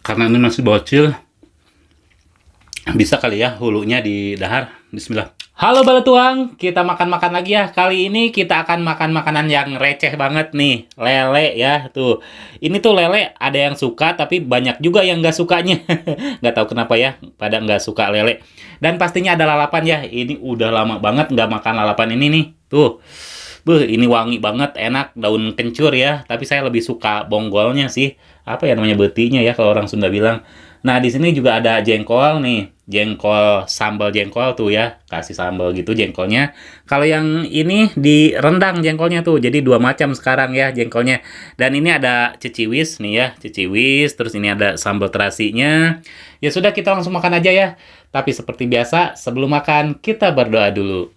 Karena ini masih bocil, bisa kali ya hulunya di dahar. Bismillah. Halo Baletuang, kita makan-makan lagi ya. Kali ini kita akan makan makanan yang receh banget nih, lele ya. Tuh, ini tuh lele ada yang suka, tapi banyak juga yang nggak sukanya. Nggak tahu kenapa ya, pada nggak suka lele. Dan pastinya ada lalapan ya. Ini udah lama banget nggak makan lalapan ini nih. Tuh, ini wangi banget, enak, daun kencur ya. Tapi saya lebih suka bonggolnya sih. Apa ya namanya, betinya ya kalau orang Sunda bilang. Nah, di sini juga ada jengkol nih. Jengkol, sambal jengkol tuh ya. Kasih sambal gitu jengkolnya. Kalau yang ini direndang jengkolnya tuh. Jadi dua macam sekarang ya jengkolnya. Dan ini ada ceciwis nih ya. Ceciwis, terus ini ada sambal terasinya. Ya sudah, kita langsung makan aja ya. Tapi seperti biasa, sebelum makan kita berdoa dulu.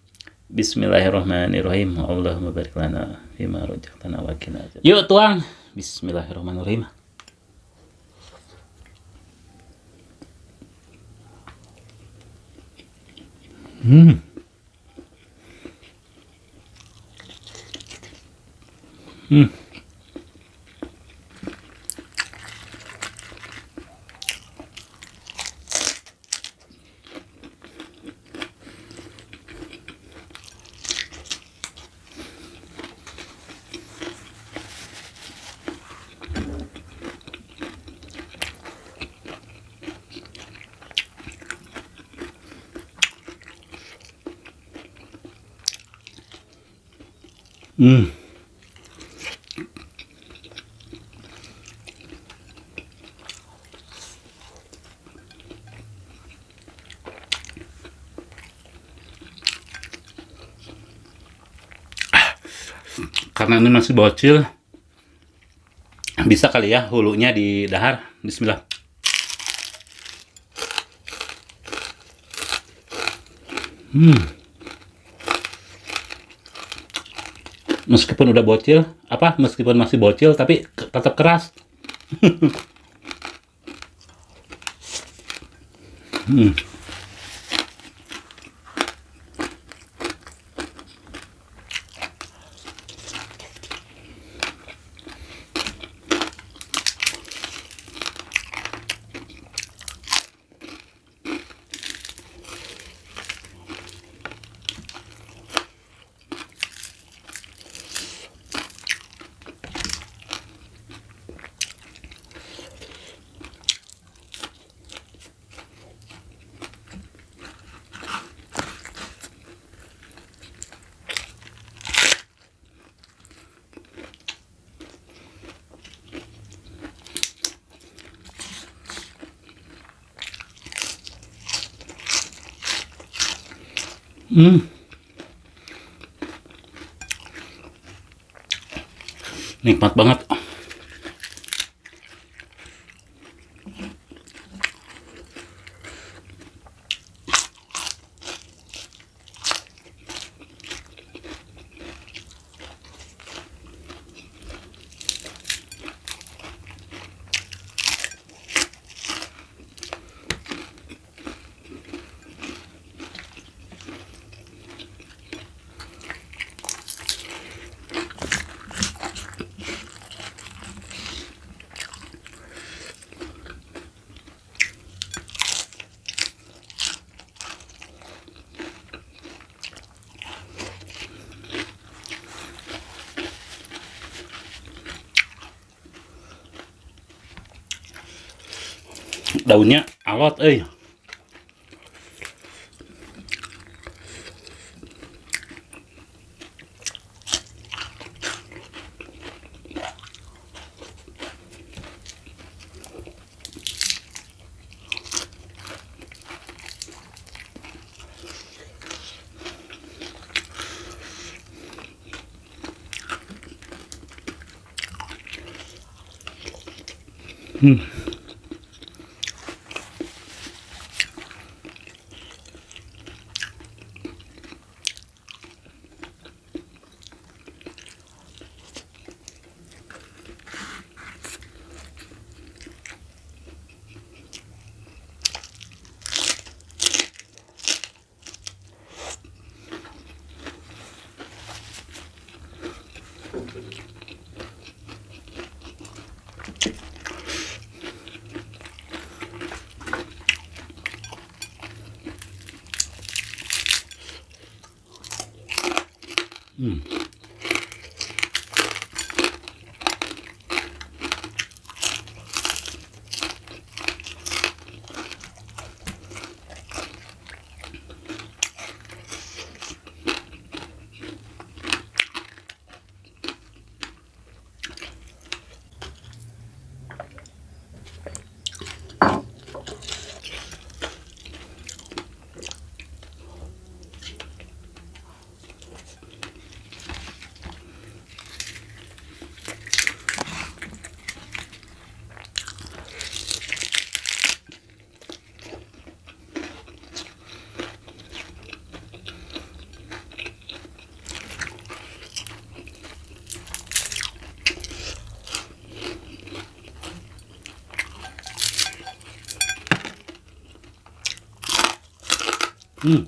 Bismillahirrahmanirrahim. Allahumma barik lana fima razaqtana wa qina adzabannar. Yuk tuang. Bismillahirrahmanirrahim. Hmm. Hmm. Hmm. Karena ini masih bocil, bisa kali ya hulunya di dahar. Bismillah. Meskipun udah bocil, meskipun masih bocil, tapi tetap keras. Nikmat banget. Daunnya alot, Hmm. Hmm.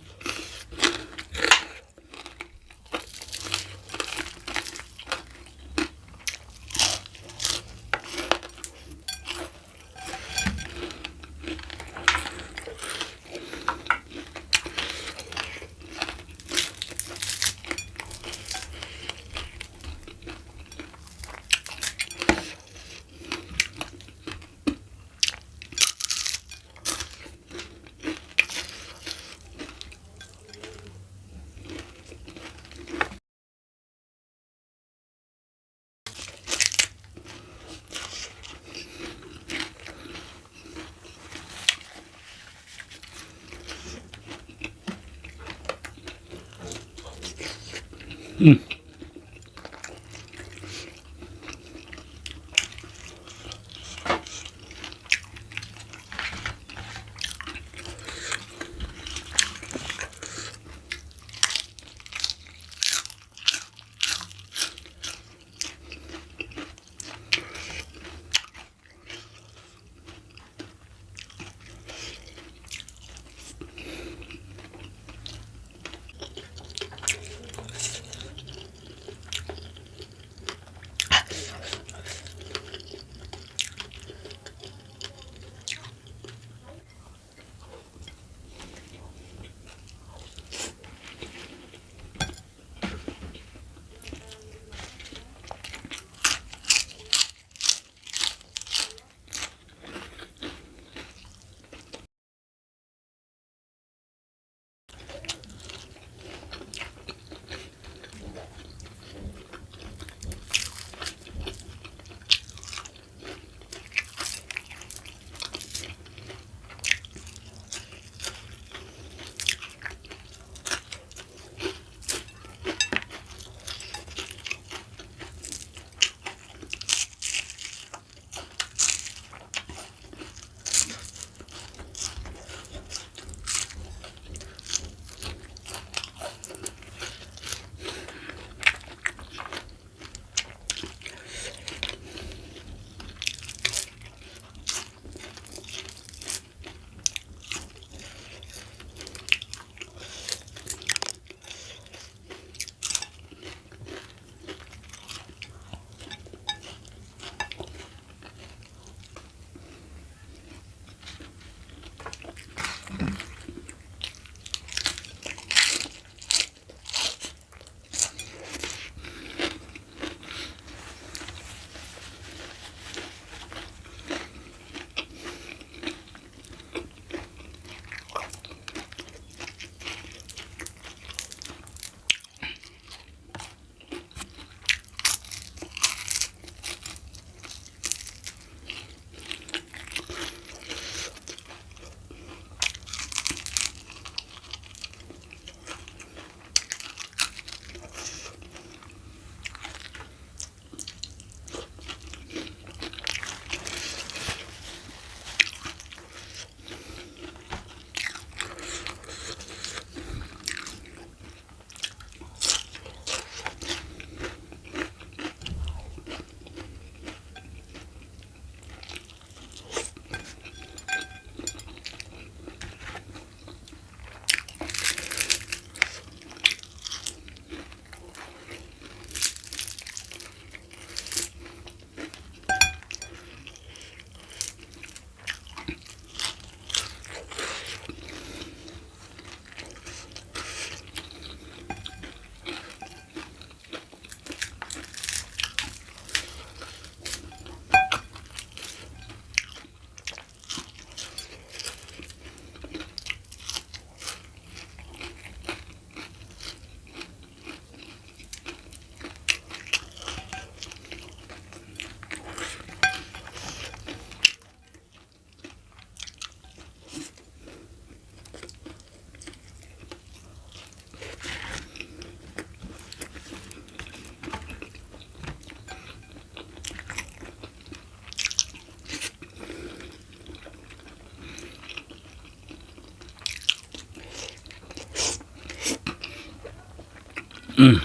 Hmm. Hmm.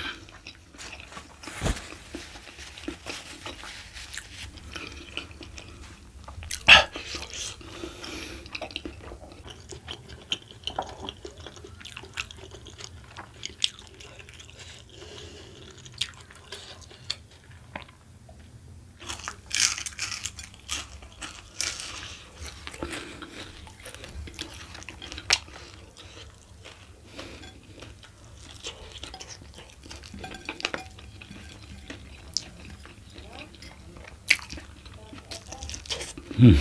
Hmm.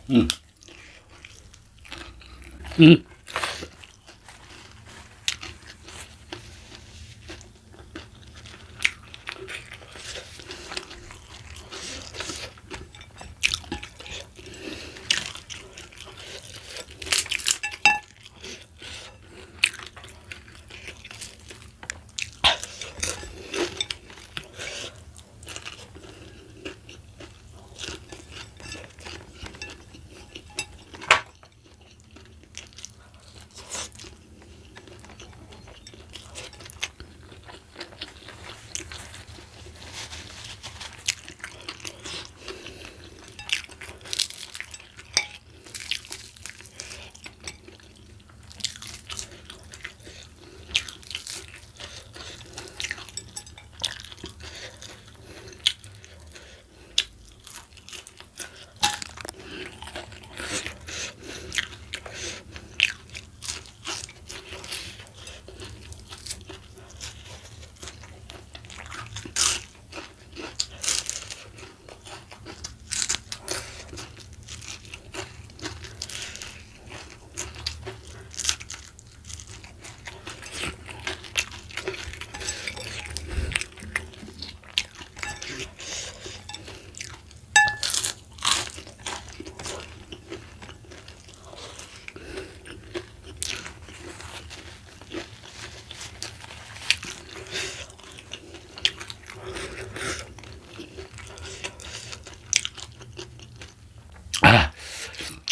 Hmm. Hmm.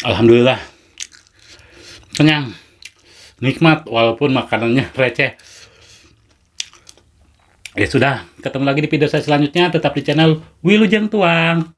Alhamdulillah kenyang, nikmat walaupun makanannya receh. Ya sudah, ketemu lagi di video saya selanjutnya. Tetap di channel Wilujeng Tuang.